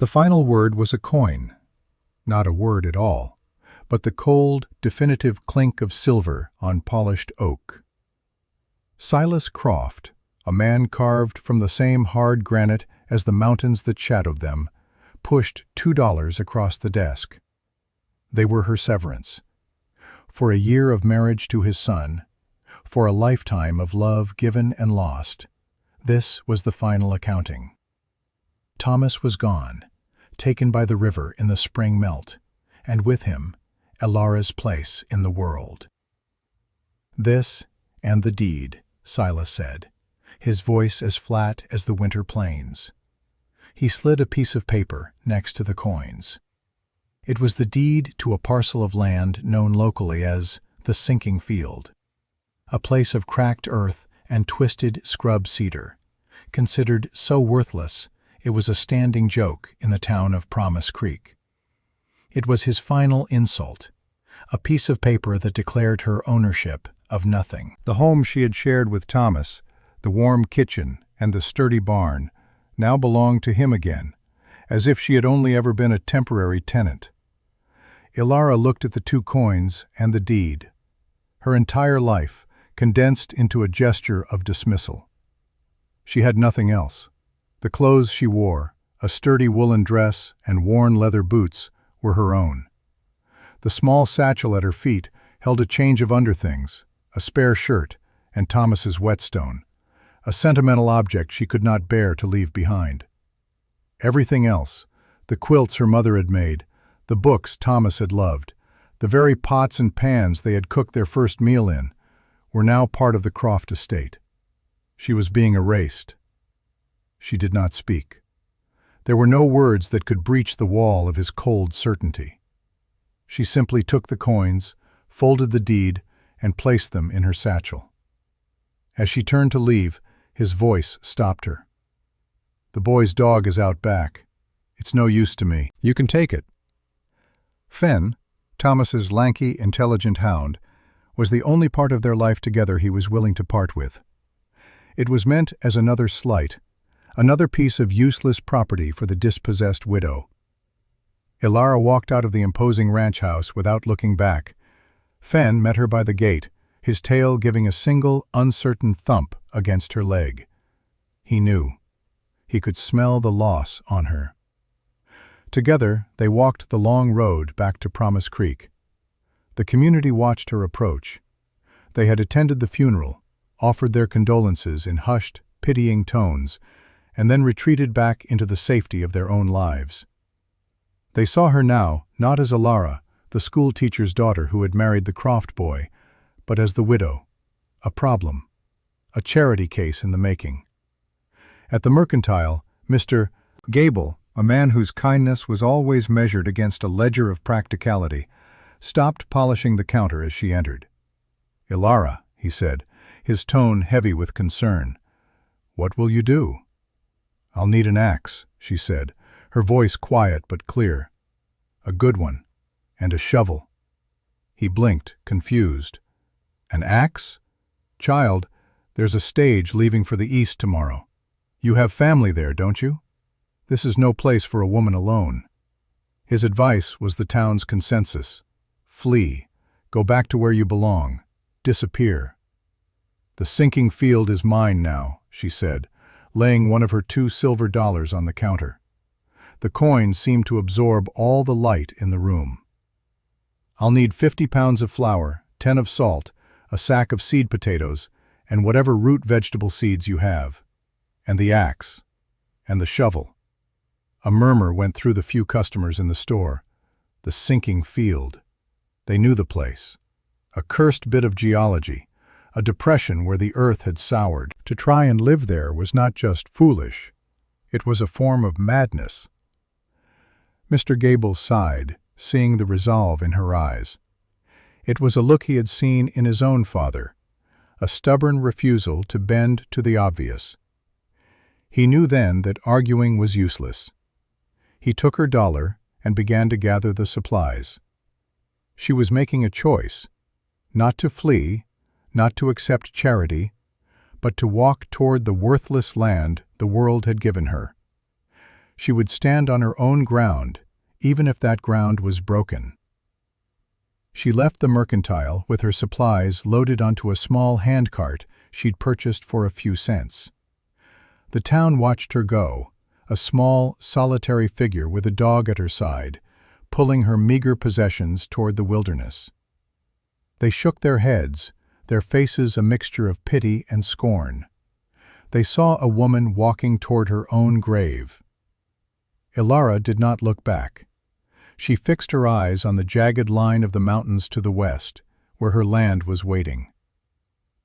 The final word was a coin. Not a word at all, but the cold, definitive clink of silver on polished oak. Silas Croft, a man carved from the same hard granite as the mountains that shadowed them, pushed $2 across the desk. They were her severance. For a year of marriage to his son, for a lifetime of love given and lost, this was the final accounting. Thomas was gone, taken by the river in the spring melt, and with him, Elara's place in the world. This and the deed, Silas said, his voice as flat as the winter plains. He slid a piece of paper next to the coins. It was the deed to a parcel of land known locally as the Sinking Field, a place of cracked earth and twisted scrub cedar, considered so worthless it was a standing joke in the town of Promise Creek. It was his final insult, a piece of paper that declared her ownership of nothing. The home she had shared with Thomas, the warm kitchen and the sturdy barn, now belonged to him again, as if she had only ever been a temporary tenant. Elara looked at the 2 coins and the deed, her entire life condensed into a gesture of dismissal. She had nothing else. The clothes she wore, a sturdy woolen dress and worn leather boots, were her own. The small satchel at her feet held a change of underthings, a spare shirt, and Thomas's whetstone, a sentimental object she could not bear to leave behind. Everything else, the quilts her mother had made, the books Thomas had loved, the very pots and pans they had cooked their first meal in, were now part of the Croft estate. She was being erased. She did not speak. There were no words that could breach the wall of his cold certainty. She simply took the coins, folded the deed, and placed them in her satchel. As she turned to leave, his voice stopped her. "The boy's dog is out back. It's no use to me. You can take it." Fen, Thomas's lanky, intelligent hound, was the only part of their life together he was willing to part with. It was meant as another slight, another piece of useless property for the dispossessed widow. Elara walked out of the imposing ranch house without looking back. Fen met her by the gate, his tail giving a single, uncertain thump against her leg. He knew. He could smell the loss on her. Together, they walked the long road back to Promise Creek. The community watched her approach. They had attended the funeral, offered their condolences in hushed, pitying tones, and then retreated back into the safety of their own lives. They saw her now, not as Elara, the school teacher's daughter who had married the Croft boy, but as the widow, a problem, a charity case in the making. At the mercantile, Mr. Gable, a man whose kindness was always measured against a ledger of practicality, stopped polishing the counter as she entered. "Elara," he said, his tone heavy with concern, "what will you do?" "I'll need an axe," she said, her voice quiet but clear. "A good one, and a shovel." He blinked, confused. "An axe? Child, there's a stage leaving for the east tomorrow. You have family there, don't you? This is no place for a woman alone." His advice was the town's consensus. Flee. Go back to where you belong. Disappear. "The Sinking Field is mine now," she said, laying one of her 2 silver dollars on the counter. The coin seemed to absorb all the light in the room. "I'll need 50 pounds of flour, 10 of salt, a sack of seed potatoes, and whatever root vegetable seeds you have. And the axe. And the shovel." A murmur went through the few customers in the store. The Sinking Field. They knew the place. A cursed bit of geology, a depression where the earth had soured. To try and live there was not just foolish. It was a form of madness. Mr. Gable sighed, seeing the resolve in her eyes. It was a look he had seen in his own father, a stubborn refusal to bend to the obvious. He knew then that arguing was useless. He took her dollar and began to gather the supplies. She was making a choice, not to flee, not to accept charity, but to walk toward the worthless land the world had given her. She would stand on her own ground, even if that ground was broken. She left the mercantile with her supplies loaded onto a small handcart she'd purchased for a few cents. The town watched her go, a small, solitary figure with a dog at her side, pulling her meager possessions toward the wilderness. They shook their heads, their faces a mixture of pity and scorn. They saw a woman walking toward her own grave. Ilara did not look back. She fixed her eyes on the jagged line of the mountains to the west, where her land was waiting.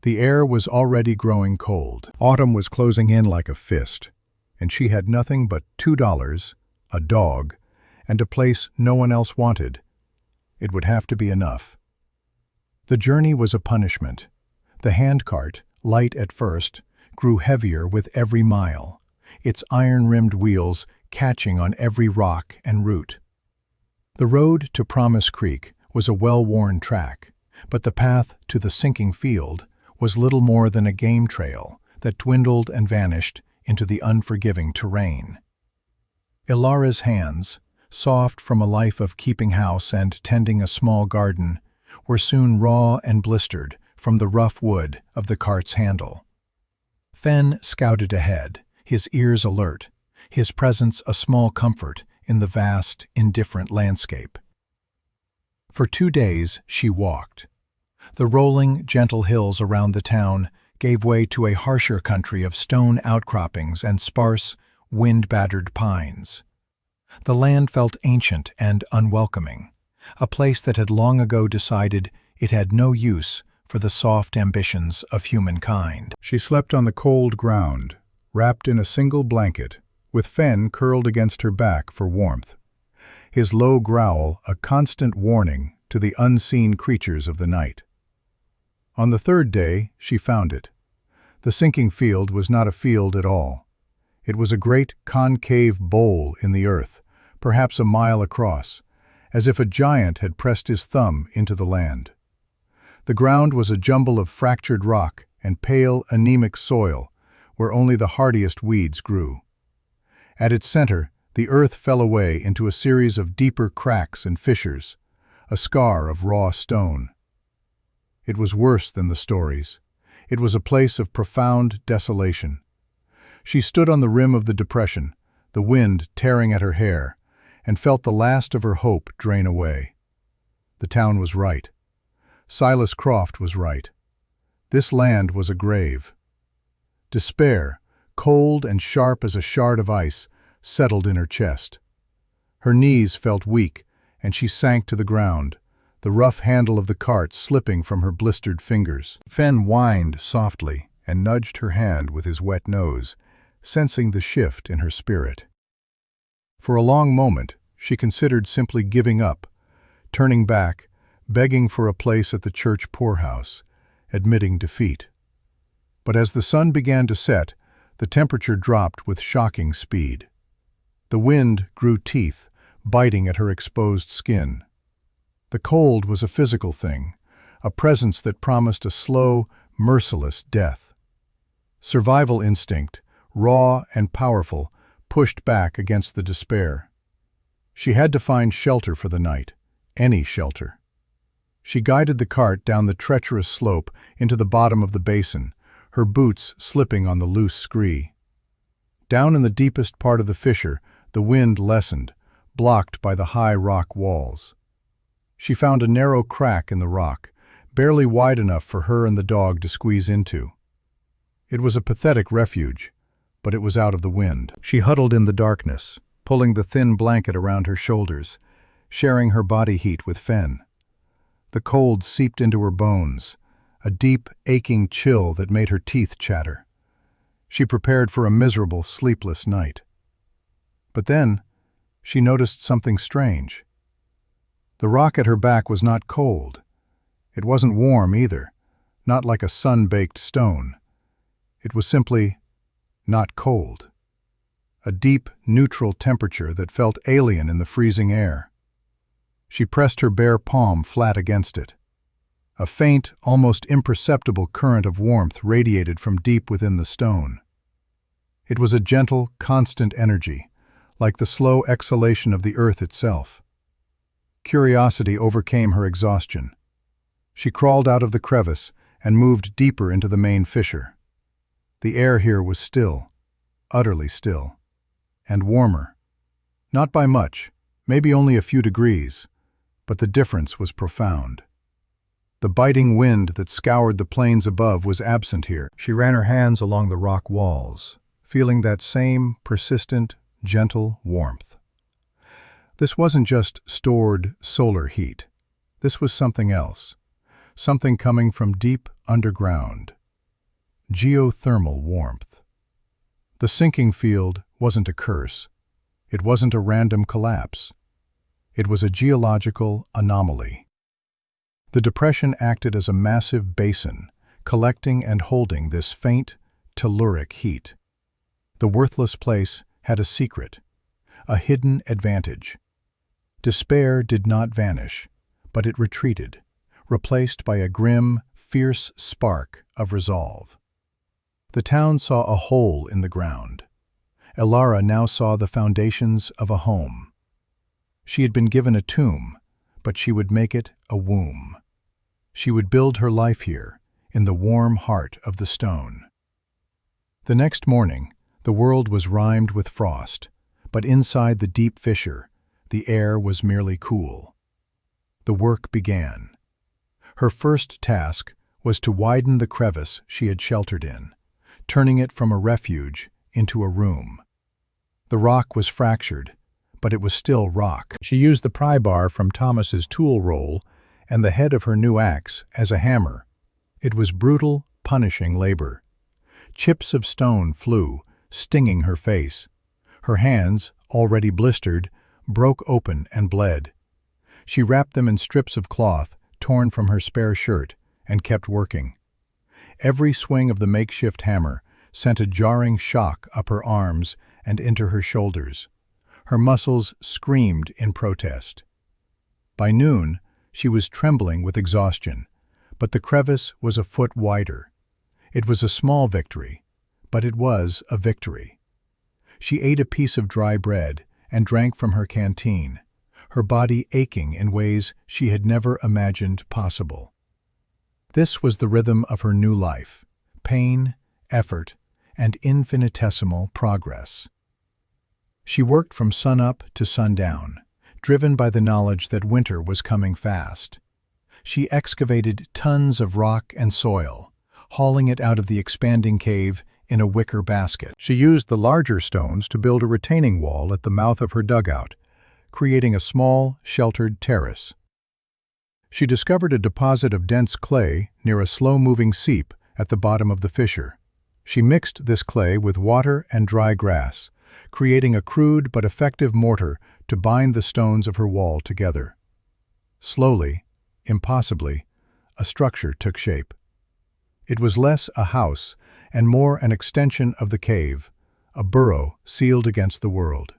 The air was already growing cold. Autumn was closing in like a fist, and she had nothing but $2, a dog, and a place no one else wanted. It would have to be enough. The journey was a punishment. The handcart, light at first, grew heavier with every mile, its iron-rimmed wheels catching on every rock and root. The road to Promise Creek was a well-worn track, but the path to the sinking field was little more than a game trail that dwindled and vanished into the unforgiving terrain. Ilara's hands, soft from a life of keeping house and tending a small garden, were soon raw and blistered from the rough wood of the cart's handle. Fen scouted ahead, his ears alert, his presence a small comfort in the vast, indifferent landscape. For 2 days she walked. The rolling, gentle hills around the town gave way to a harsher country of stone outcroppings and sparse, wind-battered pines. The land felt ancient and unwelcoming, a place that had long ago decided it had no use for the soft ambitions of humankind. She slept on the cold ground, wrapped in a single blanket, with Fen curled against her back for warmth, his low growl a constant warning to the unseen creatures of the night. On the 3rd day, she found it. The sinking field was not a field at all. It was a great concave bowl in the earth, perhaps a mile across, as if a giant had pressed his thumb into the land. The ground was a jumble of fractured rock and pale, anemic soil, where only the hardiest weeds grew. At its center, the earth fell away into a series of deeper cracks and fissures, a scar of raw stone. It was worse than the stories. It was a place of profound desolation. She stood on the rim of the depression, the wind tearing at her hair, and felt the last of her hope drain away. The town was right. Silas Croft was right. This land was a grave. Despair, cold and sharp as a shard of ice, settled in her chest. Her knees felt weak, and she sank to the ground, the rough handle of the cart slipping from her blistered fingers. Fen whined softly and nudged her hand with his wet nose, sensing the shift in her spirit. For a long moment, she considered simply giving up, turning back, begging for a place at the church poorhouse, admitting defeat. But as the sun began to set, the temperature dropped with shocking speed. The wind grew teeth, biting at her exposed skin. The cold was a physical thing, a presence that promised a slow, merciless death. Survival instinct, raw and powerful, pushed back against the despair. She had to find shelter for the night, any shelter. She guided the cart down the treacherous slope into the bottom of the basin, her boots slipping on the loose scree. Down in the deepest part of the fissure, the wind lessened, blocked by the high rock walls. She found a narrow crack in the rock, barely wide enough for her and the dog to squeeze into. It was a pathetic refuge, but it was out of the wind. She huddled in the darkness, pulling the thin blanket around her shoulders, sharing her body heat with Fen. The cold seeped into her bones, a deep, aching chill that made her teeth chatter. She prepared for a miserable, sleepless night. But then, she noticed something strange. The rock at her back was not cold. It wasn't warm either, not like a sun-baked stone. It was simply not cold. A deep, neutral temperature that felt alien in the freezing air. She pressed her bare palm flat against it. A faint, almost imperceptible current of warmth radiated from deep within the stone. It was a gentle, constant energy, like the slow exhalation of the earth itself. Curiosity overcame her exhaustion. She crawled out of the crevice and moved deeper into the main fissure. The air here was still, utterly still, and warmer. Not by much, maybe only a few degrees, but the difference was profound. The biting wind that scoured the plains above was absent here. She ran her hands along the rock walls, feeling that same persistent, gentle warmth. This wasn't just stored solar heat. This was something else, something coming from deep underground. Geothermal warmth. The sinking field wasn't a curse. It wasn't a random collapse. It was a geological anomaly. The depression acted as a massive basin, collecting and holding this faint, telluric heat. The worthless place had a secret, a hidden advantage. Despair did not vanish, but it retreated, replaced by a grim, fierce spark of resolve. The town saw a hole in the ground. Elara now saw the foundations of a home. She had been given a tomb, but she would make it a womb. She would build her life here, in the warm heart of the stone. The next morning, the world was rimed with frost, but inside the deep fissure, the air was merely cool. The work began. Her first task was to widen the crevice she had sheltered in, turning it from a refuge into a room. The rock was fractured, but it was still rock. She used the pry bar from Thomas's tool roll and the head of her new axe as a hammer. It was brutal, punishing labor. Chips of stone flew, stinging her face. Her hands, already blistered, broke open and bled. She wrapped them in strips of cloth, torn from her spare shirt, and kept working. Every swing of the makeshift hammer sent a jarring shock up her arms and into her shoulders. Her muscles screamed in protest. By noon, she was trembling with exhaustion, but the crevice was a foot wider. It was a small victory, but it was a victory. She ate a piece of dry bread and drank from her canteen, her body aching in ways she had never imagined possible. This was the rhythm of her new life: pain, effort, and infinitesimal progress. She worked from sunup to sundown, driven by the knowledge that winter was coming fast. She excavated tons of rock and soil, hauling it out of the expanding cave in a wicker basket. She used the larger stones to build a retaining wall at the mouth of her dugout, creating a small, sheltered terrace. She discovered a deposit of dense clay near a slow-moving seep at the bottom of the fissure. She mixed this clay with water and dry grass, creating a crude but effective mortar to bind the stones of her wall together. Slowly, impossibly, a structure took shape. It was less a house and more an extension of the cave, a burrow sealed against the world.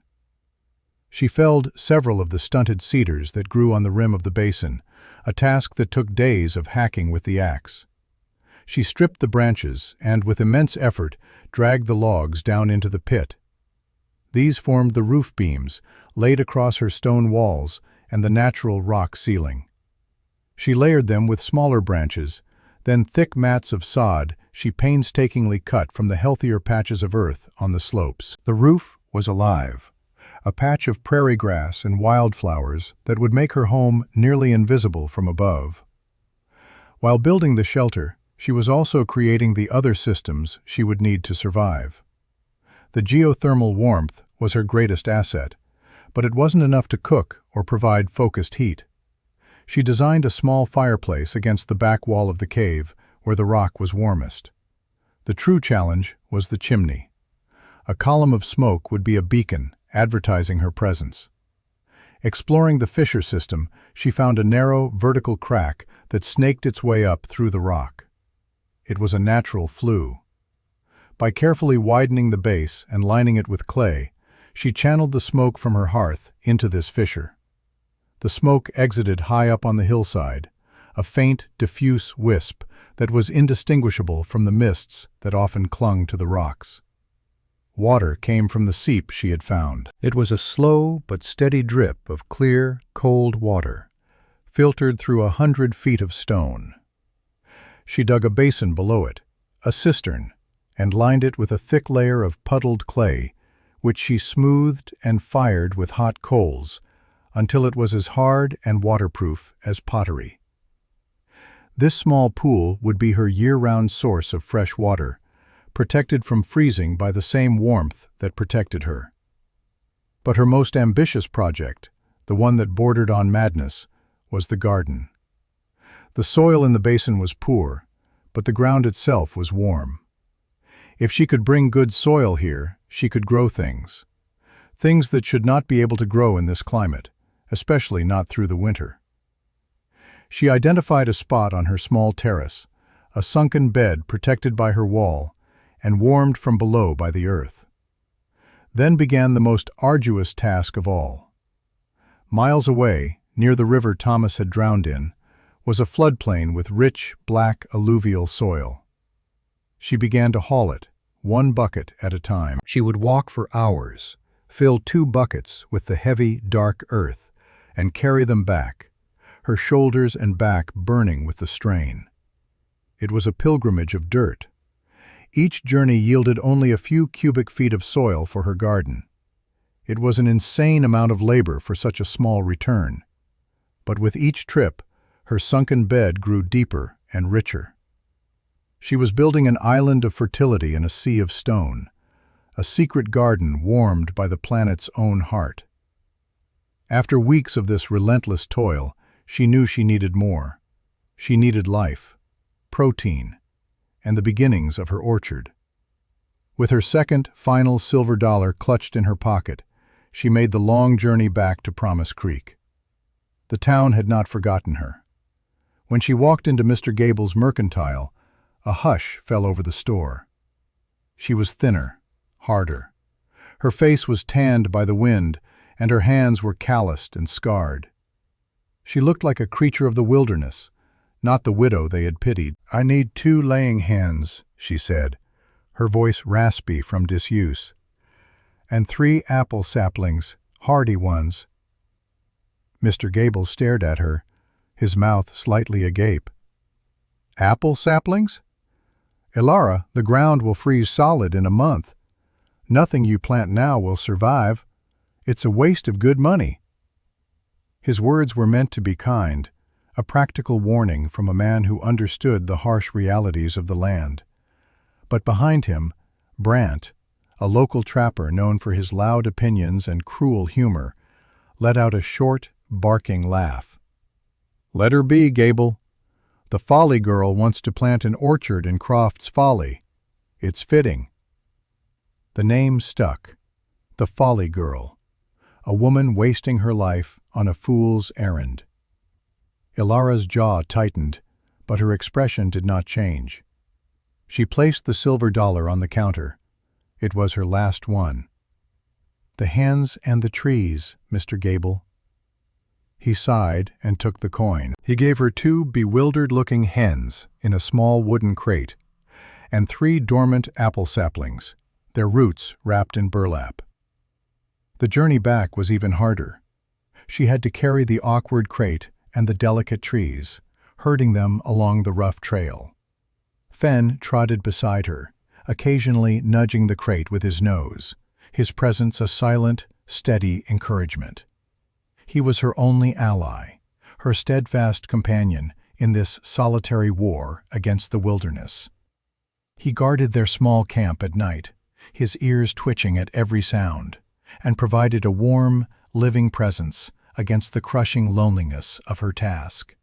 She felled several of the stunted cedars that grew on the rim of the basin, a task that took days of hacking with the axe. She stripped the branches and, with immense effort, dragged the logs down into the pit. These formed the roof beams laid across her stone walls and the natural rock ceiling. She layered them with smaller branches, then thick mats of sod she painstakingly cut from the healthier patches of earth on the slopes. The roof was alive, a patch of prairie grass and wildflowers that would make her home nearly invisible from above. While building the shelter, she was also creating the other systems she would need to survive. The geothermal warmth was her greatest asset, but it wasn't enough to cook or provide focused heat. She designed a small fireplace against the back wall of the cave, where the rock was warmest. The true challenge was the chimney. A column of smoke would be a beacon, advertising her presence. Exploring the fissure system, she found a narrow, vertical crack that snaked its way up through the rock. It was a natural flue. By carefully widening the base and lining it with clay, she channeled the smoke from her hearth into this fissure. The smoke exited high up on the hillside, a faint, diffuse wisp that was indistinguishable from the mists that often clung to the rocks. Water came from the seep she had found. It was a slow but steady drip of clear, cold water, filtered through 100 feet of stone. She dug a basin below it, a cistern, and lined it with a thick layer of puddled clay, which she smoothed and fired with hot coals until it was as hard and waterproof as pottery. This small pool would be her year-round source of fresh water, protected from freezing by the same warmth that protected her. But her most ambitious project, the one that bordered on madness, was the garden. The soil in the basin was poor, but the ground itself was warm. If she could bring good soil here, she could grow things that should not be able to grow in this climate, especially not through the winter. She identified a spot on her small terrace, a sunken bed protected by her wall and warmed from below by the earth. Then began the most arduous task of all. Miles away, near the river Thomas had drowned in, was a floodplain with rich, black alluvial soil. She began to haul it, one bucket at a time. She would walk for hours, fill 2 buckets with the heavy, dark earth, and carry them back, her shoulders and back burning with the strain. It was a pilgrimage of dirt. Each journey yielded only a few cubic feet of soil for her garden. It was an insane amount of labor for such a small return. But with each trip, her sunken bed grew deeper and richer. She was building an island of fertility in a sea of stone, a secret garden warmed by the planet's own heart. After weeks of this relentless toil, she knew she needed more. She needed life, protein, and the beginnings of her orchard. With her second, final silver dollar clutched in her pocket, she made the long journey back to Promise Creek. The town had not forgotten her. When she walked into Mr. Gable's mercantile, a hush fell over the store. She was thinner, harder. Her face was tanned by the wind, and her hands were calloused and scarred. She looked like a creature of the wilderness, not the widow they had pitied. "I need 2 laying hens," she said, her voice raspy from disuse, "and 3 apple saplings, hardy ones." Mr. Gable stared at her, his mouth slightly agape. "Apple saplings? Ilara, the ground will freeze solid in a month. Nothing you plant now will survive. It's a waste of good money." His words were meant to be kind, a practical warning from a man who understood the harsh realities of the land. But behind him, Brant, a local trapper known for his loud opinions and cruel humor, let out a short, barking laugh. "Let her be, Gable. The Folly Girl wants to plant an orchard in Croft's Folly. It's fitting." The name stuck. The Folly Girl. A woman wasting her life on a fool's errand. Ilara's jaw tightened, but her expression did not change. She placed the silver dollar on the counter. It was her last one. "The hens and the trees, Mr. Gable." He sighed and took the coin. He gave her 2 bewildered-looking hens in a small wooden crate, and 3 dormant apple saplings, their roots wrapped in burlap. The journey back was even harder. She had to carry the awkward crate and the delicate trees, herding them along the rough trail. Fen trotted beside her, occasionally nudging the crate with his nose, his presence a silent, steady encouragement. He was her only ally, her steadfast companion in this solitary war against the wilderness. He guarded their small camp at night, his ears twitching at every sound, and provided a warm, living presence against the crushing loneliness of her task.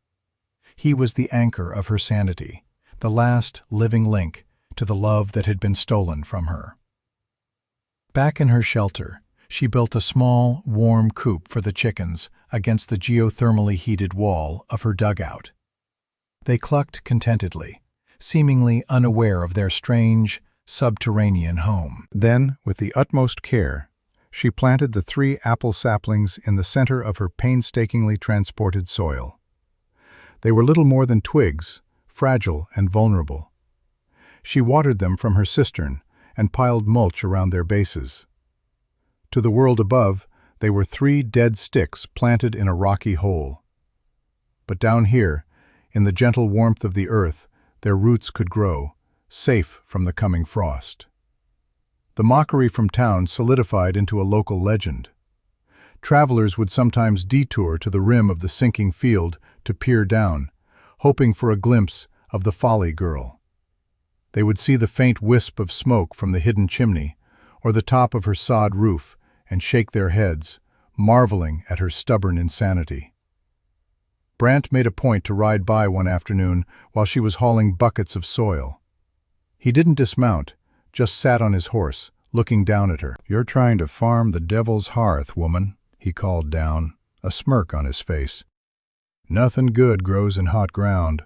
He was the anchor of her sanity, the last living link to the love that had been stolen from her. Back in her shelter, she built a small, warm coop for the chickens against the geothermally heated wall of her dugout. They clucked contentedly, seemingly unaware of their strange, subterranean home. Then, with the utmost care, she planted the 3 apple saplings in the center of her painstakingly transported soil. They were little more than twigs, fragile and vulnerable. She watered them from her cistern and piled mulch around their bases. To the world above, they were 3 dead sticks planted in a rocky hole. But down here, in the gentle warmth of the earth, their roots could grow, safe from the coming frost. The mockery from town solidified into a local legend. Travelers would sometimes detour to the rim of the sinking field to peer down, hoping for a glimpse of the Folly Girl. They would see the faint wisp of smoke from the hidden chimney, or the top of her sod roof, and shake their heads, marveling at her stubborn insanity. Brant made a point to ride by one afternoon while she was hauling buckets of soil. He didn't dismount, just sat on his horse, looking down at her. "You're trying to farm the devil's hearth, woman," he called down, a smirk on his face. "Nothing good grows in hot ground.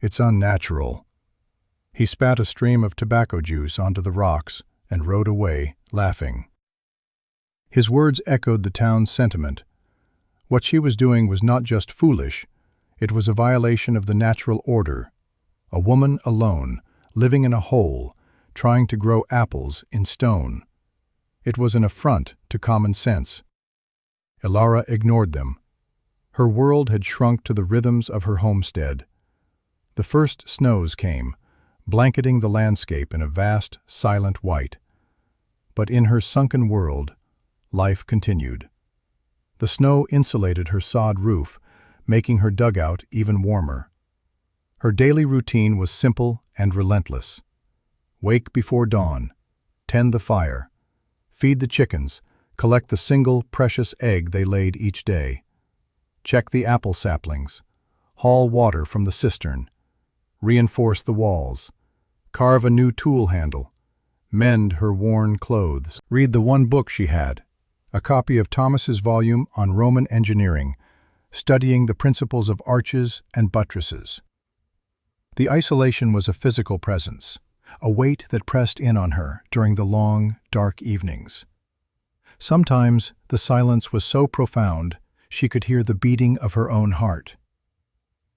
It's unnatural." He spat a stream of tobacco juice onto the rocks and rode away, laughing. His words echoed the town's sentiment. What she was doing was not just foolish, it was a violation of the natural order. A woman alone, living in a hole, trying to grow apples in stone. It was an affront to common sense. Elara ignored them. Her world had shrunk to the rhythms of her homestead. The first snows came, blanketing the landscape in a vast, silent white. But in her sunken world, life continued. The snow insulated her sod roof, making her dugout even warmer. Her daily routine was simple and relentless. Wake before dawn, tend the fire, feed the chickens, collect the single precious egg they laid each day, check the apple saplings, haul water from the cistern, reinforce the walls, carve a new tool handle, mend her worn clothes, read the one book she had, a copy of Thomas's volume on Roman engineering, studying the principles of arches and buttresses. The isolation was a physical presence, a weight that pressed in on her during the long, dark evenings. Sometimes the silence was so profound she could hear the beating of her own heart.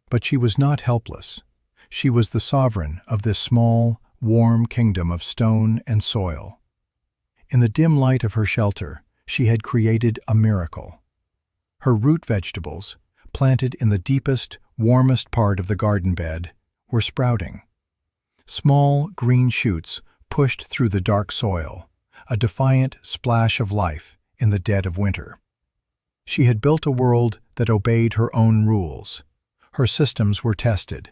But she was not helpless. She was the sovereign of this small, warm kingdom of stone and soil. In the dim light of her shelter, she had created a miracle. Her root vegetables, planted in the deepest, warmest part of the garden bed, were sprouting. Small green shoots pushed through the dark soil, a defiant splash of life in the dead of winter. She had built a world that obeyed her own rules. Her systems were tested.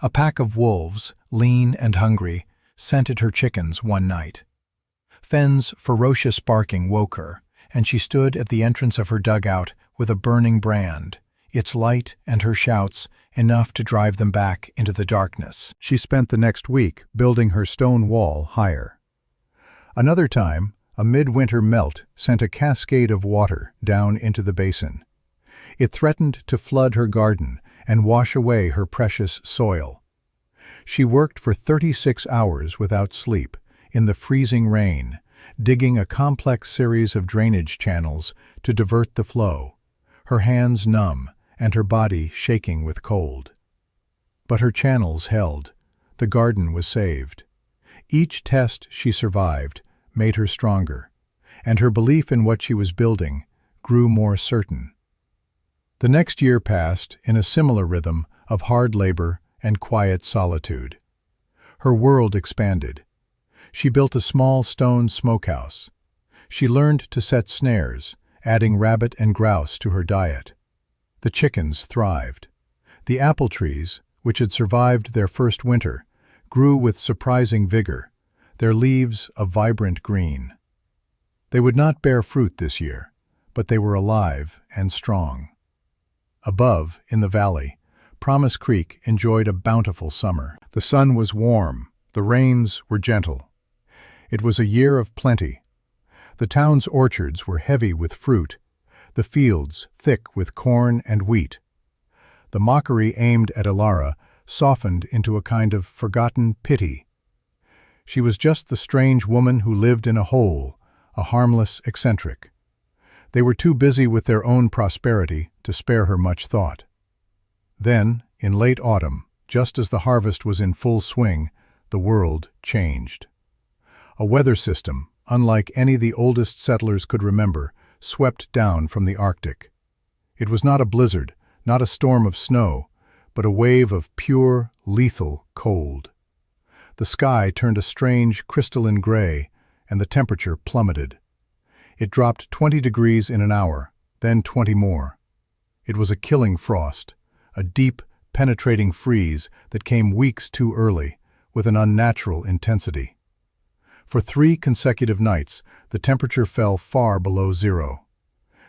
A pack of wolves, lean and hungry, scented her chickens one night. Fenn's ferocious barking woke her, and she stood at the entrance of her dugout with a burning brand, its light and her shouts enough to drive them back into the darkness. She spent the next week building her stone wall higher. Another time, a midwinter melt sent a cascade of water down into the basin. It threatened to flood her garden and wash away her precious soil. She worked for 36 hours without sleep, in the freezing rain, digging a complex series of drainage channels to divert the flow, her hands numb and her body shaking with cold. But her channels held. The garden was saved. Each test she survived made her stronger, and her belief in what she was building grew more certain. The next year passed in a similar rhythm of hard labor and quiet solitude. Her world expanded. She built a small stone smokehouse. She learned to set snares, adding rabbit and grouse to her diet. The chickens thrived. The apple trees, which had survived their first winter, grew with surprising vigor, their leaves a vibrant green. They would not bear fruit this year, but they were alive and strong. Above, in the valley, Promise Creek enjoyed a bountiful summer. The sun was warm, the rains were gentle. It was a year of plenty. The town's orchards were heavy with fruit, the fields thick with corn and wheat. The mockery aimed at Elara softened into a kind of forgotten pity. She was just the strange woman who lived in a hole, a harmless eccentric. They were too busy with their own prosperity to spare her much thought. Then, in late autumn, just as the harvest was in full swing, the world changed. A weather system, unlike any the oldest settlers could remember, swept down from the Arctic. It was not a blizzard, not a storm of snow, but a wave of pure, lethal cold. The sky turned a strange, crystalline gray, and the temperature plummeted. It dropped 20 degrees in an hour, then 20 more. It was a killing frost, a deep, penetrating freeze that came weeks too early, with an unnatural intensity. For 3 consecutive nights, the temperature fell far below zero.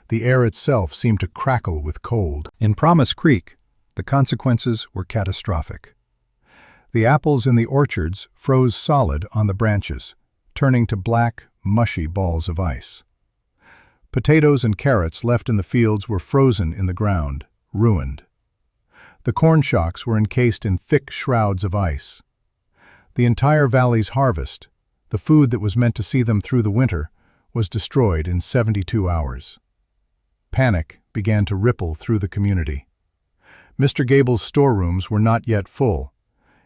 The air itself seemed to crackle with cold. In Promise Creek, the consequences were catastrophic. The apples in the orchards froze solid on the branches, turning to black, mushy balls of ice. Potatoes and carrots left in the fields were frozen in the ground, ruined. The corn shocks were encased in thick shrouds of ice. The entire valley's harvest, the food that was meant to see them through the winter, was destroyed in 72 hours. Panic began to ripple through the community. Mr. Gable's storerooms were not yet full,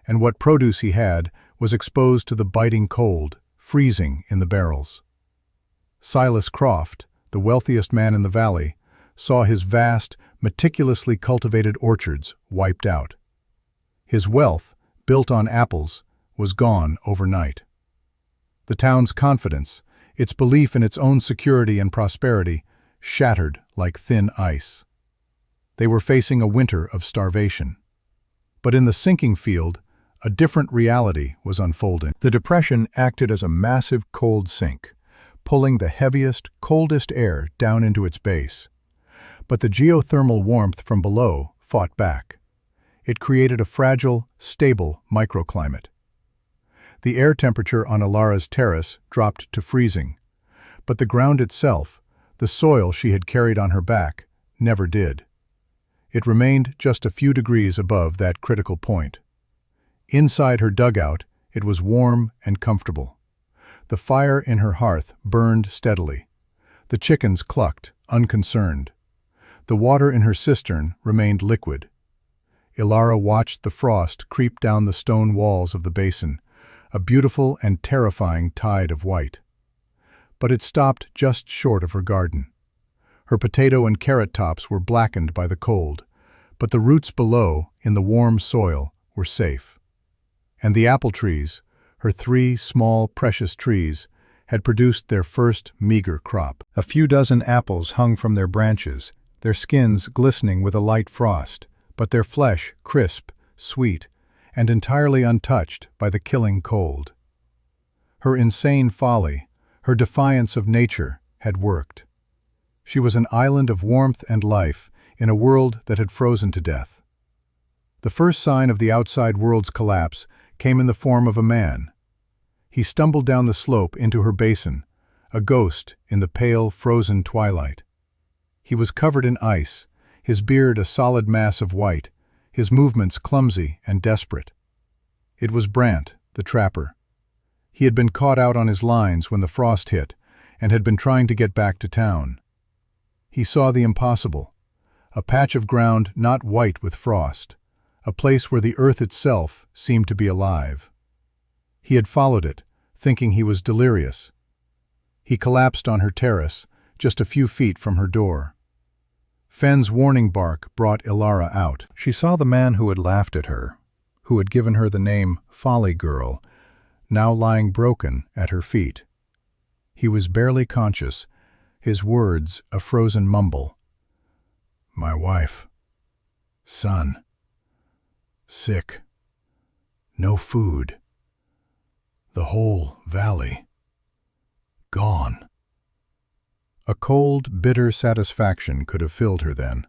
and what produce he had was exposed to the biting cold, freezing in the barrels. Silas Croft, the wealthiest man in the valley, saw his vast, meticulously cultivated orchards wiped out. His wealth, built on apples, was gone overnight. The town's confidence, its belief in its own security and prosperity, shattered like thin ice. They were facing a winter of starvation. But in the sinking field, a different reality was unfolding. The depression acted as a massive cold sink, pulling the heaviest, coldest air down into its base. But the geothermal warmth from below fought back. It created a fragile, stable microclimate. The air temperature on Ilara's terrace dropped to freezing, but the ground itself, the soil she had carried on her back, never did. It remained just a few degrees above that critical point. Inside her dugout, it was warm and comfortable. The fire in her hearth burned steadily. The chickens clucked, unconcerned. The water in her cistern remained liquid. Ilara watched the frost creep down the stone walls of the basin, a beautiful and terrifying tide of white. But it stopped just short of her garden. Her potato and carrot tops were blackened by the cold, but the roots below, in the warm soil, were safe. And the apple trees, her 3 small, precious trees, had produced their first meager crop. A few dozen apples hung from their branches, their skins glistening with a light frost, but their flesh crisp, sweet, and entirely untouched by the killing cold. Her insane folly, her defiance of nature, had worked. She was an island of warmth and life in a world that had frozen to death. The first sign of the outside world's collapse came in the form of a man. He stumbled down the slope into her basin, a ghost in the pale, frozen twilight. He was covered in ice, his beard a solid mass of white, his movements clumsy and desperate. It was Brant, the trapper. He had been caught out on his lines when the frost hit and had been trying to get back to town. He saw the impossible, a patch of ground not white with frost, a place where the earth itself seemed to be alive. He had followed it, thinking he was delirious. He collapsed on her terrace, just a few feet from her door. Fenn's warning bark brought Ilara out. She saw the man who had laughed at her, who had given her the name Folly Girl, now lying broken at her feet. He was barely conscious, his words a frozen mumble. My wife, son, sick, no food, the whole valley, gone. A cold, bitter satisfaction could have filled her then.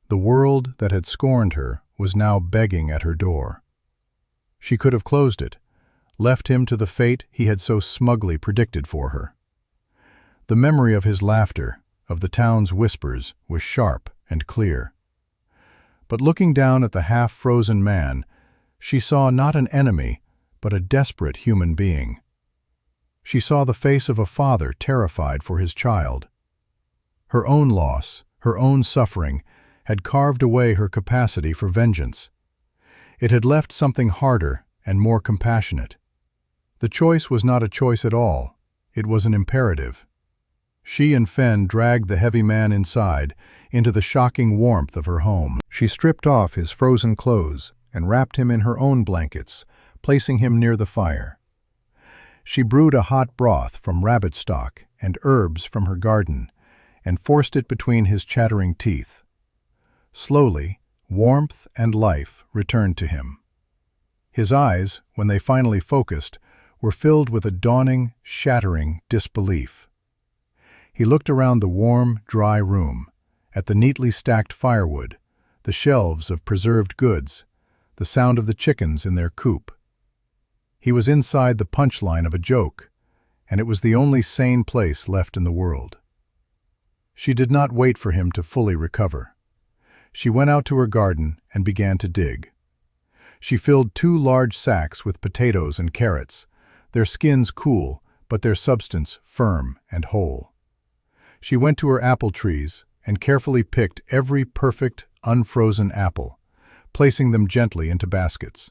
The world that had scorned her was now begging at her door. She could have closed it, left him to the fate he had so smugly predicted for her. The memory of his laughter, of the town's whispers, was sharp and clear. But looking down at the half-frozen man, she saw not an enemy, but a desperate human being. She saw the face of a father terrified for his child. Her own loss, her own suffering, had carved away her capacity for vengeance. It had left something harder and more compassionate. The choice was not a choice at all. It was an imperative. She and Fen dragged the heavy man inside, into the shocking warmth of her home. She stripped off his frozen clothes and wrapped him in her own blankets, placing him near the fire. She brewed a hot broth from rabbit stock and herbs from her garden, and forced it between his chattering teeth. Slowly, warmth and life returned to him. His eyes, when they finally focused, were filled with a dawning, shattering disbelief. He looked around the warm, dry room, at the neatly stacked firewood, the shelves of preserved goods, the sound of the chickens in their coop. He was inside the punchline of a joke, and it was the only sane place left in the world. She did not wait for him to fully recover. She went out to her garden and began to dig. She filled 2 large sacks with potatoes and carrots, their skins cool, but their substance firm and whole. She went to her apple trees and carefully picked every perfect, unfrozen apple, placing them gently into baskets.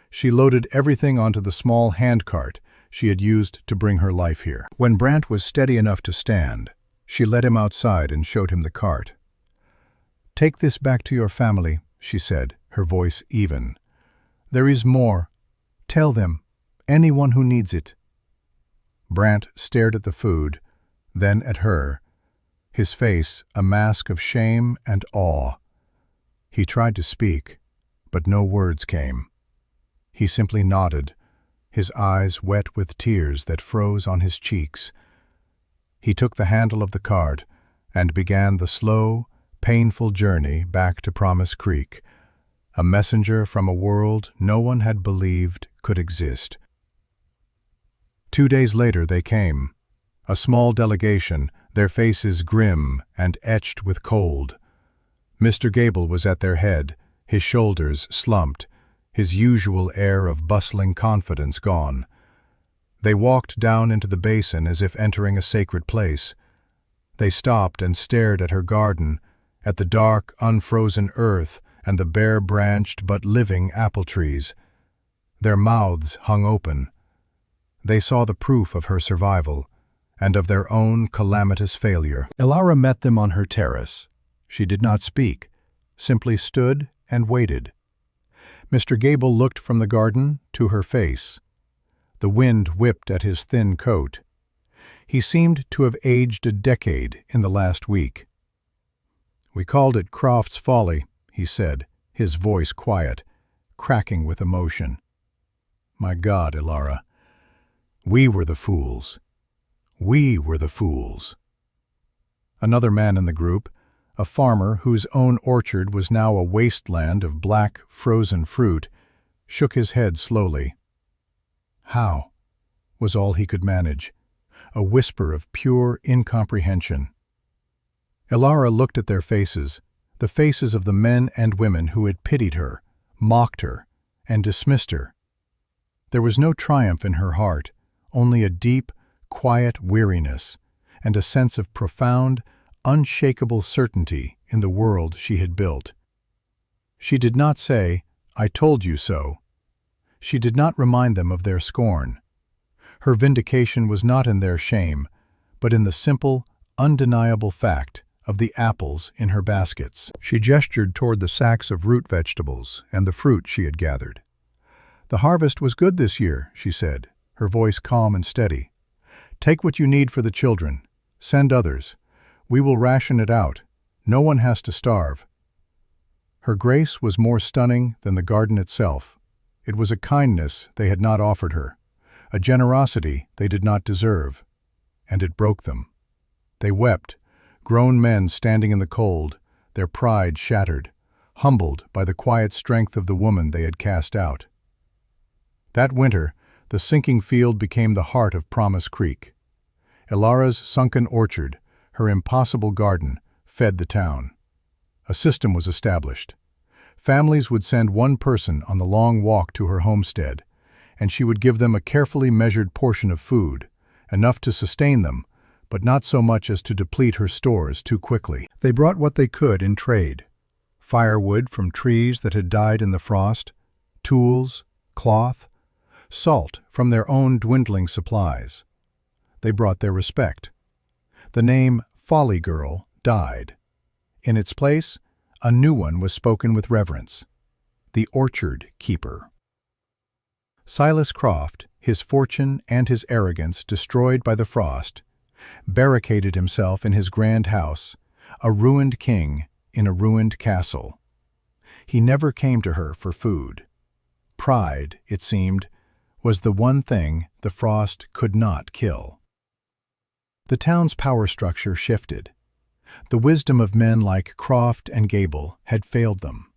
She loaded everything onto the small handcart she had used to bring her life here. When Brant was steady enough to stand, she led him outside and showed him the cart. "Take this back to your family," she said, her voice even. "There is more. Tell them, anyone who needs it." Brant stared at the food, then at her, his face a mask of shame and awe. He tried to speak, but no words came. He simply nodded, his eyes wet with tears that froze on his cheeks. He took the handle of the cart and began the slow, painful journey back to Promise Creek, a messenger from a world no one had believed could exist. 2 days later they came, a small delegation, their faces grim and etched with cold. Mr. Gable was at their head, his shoulders slumped, his usual air of bustling confidence gone. They walked down into the basin as if entering a sacred place. They stopped and stared at her garden, at the dark, unfrozen earth and the bare-branched but living apple trees. Their mouths hung open. They saw the proof of her survival and of their own calamitous failure. Elara met them on her terrace. She did not speak, simply stood and waited. Mr. Gable looked from the garden to her face. The wind whipped at his thin coat. He seemed to have aged a decade in the last week. "We called it Croft's Folly," he said, his voice quiet, cracking with emotion. "My God, Elara, we were the fools. We were the fools." Another man in the group, a farmer whose own orchard was now a wasteland of black, frozen fruit, shook his head slowly. "How?" was all he could manage, a whisper of pure incomprehension. Elara looked at their faces, the faces of the men and women who had pitied her, mocked her, and dismissed her. There was no triumph in her heart, only a deep, quiet weariness, and a sense of profound, unshakable certainty in the world she had built. She did not say, "I told you so." She did not remind them of their scorn. Her vindication was not in their shame, but in the simple, undeniable fact of the apples in her baskets. She gestured toward the sacks of root vegetables and the fruit she had gathered. "The harvest was good this year," she said, her voice calm and steady. "Take what you need for the children. Send others. We will ration it out. No one has to starve." Her grace was more stunning than the garden itself. It was a kindness they had not offered her, a generosity they did not deserve, and it broke them. They wept, grown men standing in the cold, their pride shattered, humbled by the quiet strength of the woman they had cast out. That winter, the sinking field became the heart of Promise Creek. Elara's sunken orchard, her impossible garden, fed the town. A system was established. Families would send one person on the long walk to her homestead, and she would give them a carefully measured portion of food, enough to sustain them, but not so much as to deplete her stores too quickly. They brought what they could in trade: firewood from trees that had died in the frost, tools, cloth, salt from their own dwindling supplies. They brought their respect. The name Folly Girl died. In its place, a new one was spoken with reverence: the Orchard Keeper. Silas Croft, his fortune and his arrogance destroyed by the frost, barricaded himself in his grand house, a ruined king in a ruined castle. He never came to her for food. Pride, it seemed, was the one thing the frost could not kill. The town's power structure shifted. The wisdom of men like Croft and Gable had failed them.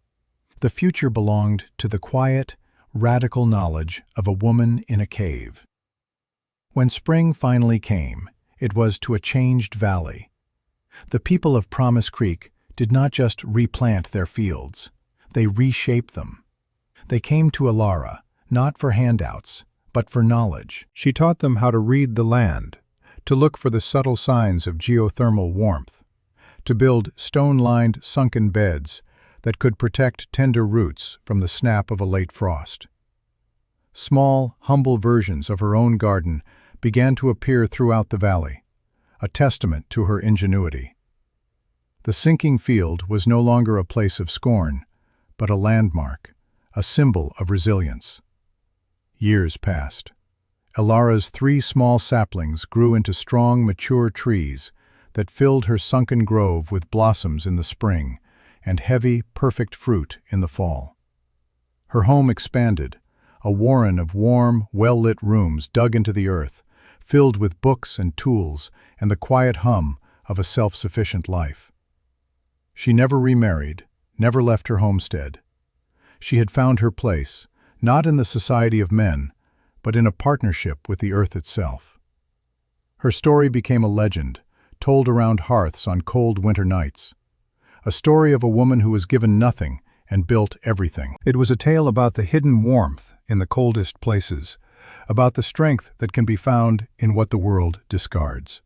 The future belonged to the quiet, radical knowledge of a woman in a cave. When spring finally came, it was to a changed valley. The people of Promise Creek did not just replant their fields, they reshaped them. They came to Elara, not for handouts, but for knowledge. She taught them how to read the land, to look for the subtle signs of geothermal warmth, to build stone-lined sunken beds that could protect tender roots from the snap of a late frost. Small, humble versions of her own garden began to appear throughout the valley, a testament to her ingenuity. The sinking field was no longer a place of scorn, but a landmark, a symbol of resilience. Years passed. Elara's 3 small saplings grew into strong, mature trees that filled her sunken grove with blossoms in the spring and heavy, perfect fruit in the fall. Her home expanded, a warren of warm, well-lit rooms dug into the earth, filled with books and tools and the quiet hum of a self-sufficient life. She never remarried, never left her homestead. She had found her place, not in the society of men, but in a partnership with the earth itself. Her story became a legend, told around hearths on cold winter nights. A story of a woman who was given nothing and built everything. It was a tale about the hidden warmth in the coldest places, about the strength that can be found in what the world discards.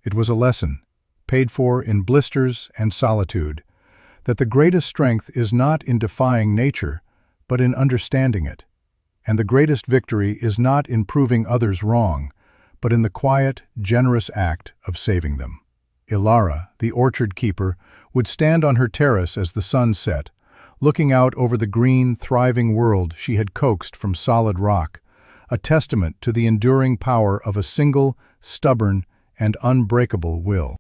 It was a lesson, paid for in blisters and solitude, that the greatest strength is not in defying nature, but in understanding it. And the greatest victory is not in proving others wrong, but in the quiet, generous act of saving them. Elara, the orchard keeper, would stand on her terrace as the sun set, looking out over the green, thriving world she had coaxed from solid rock, a testament to the enduring power of a single, stubborn, and unbreakable will.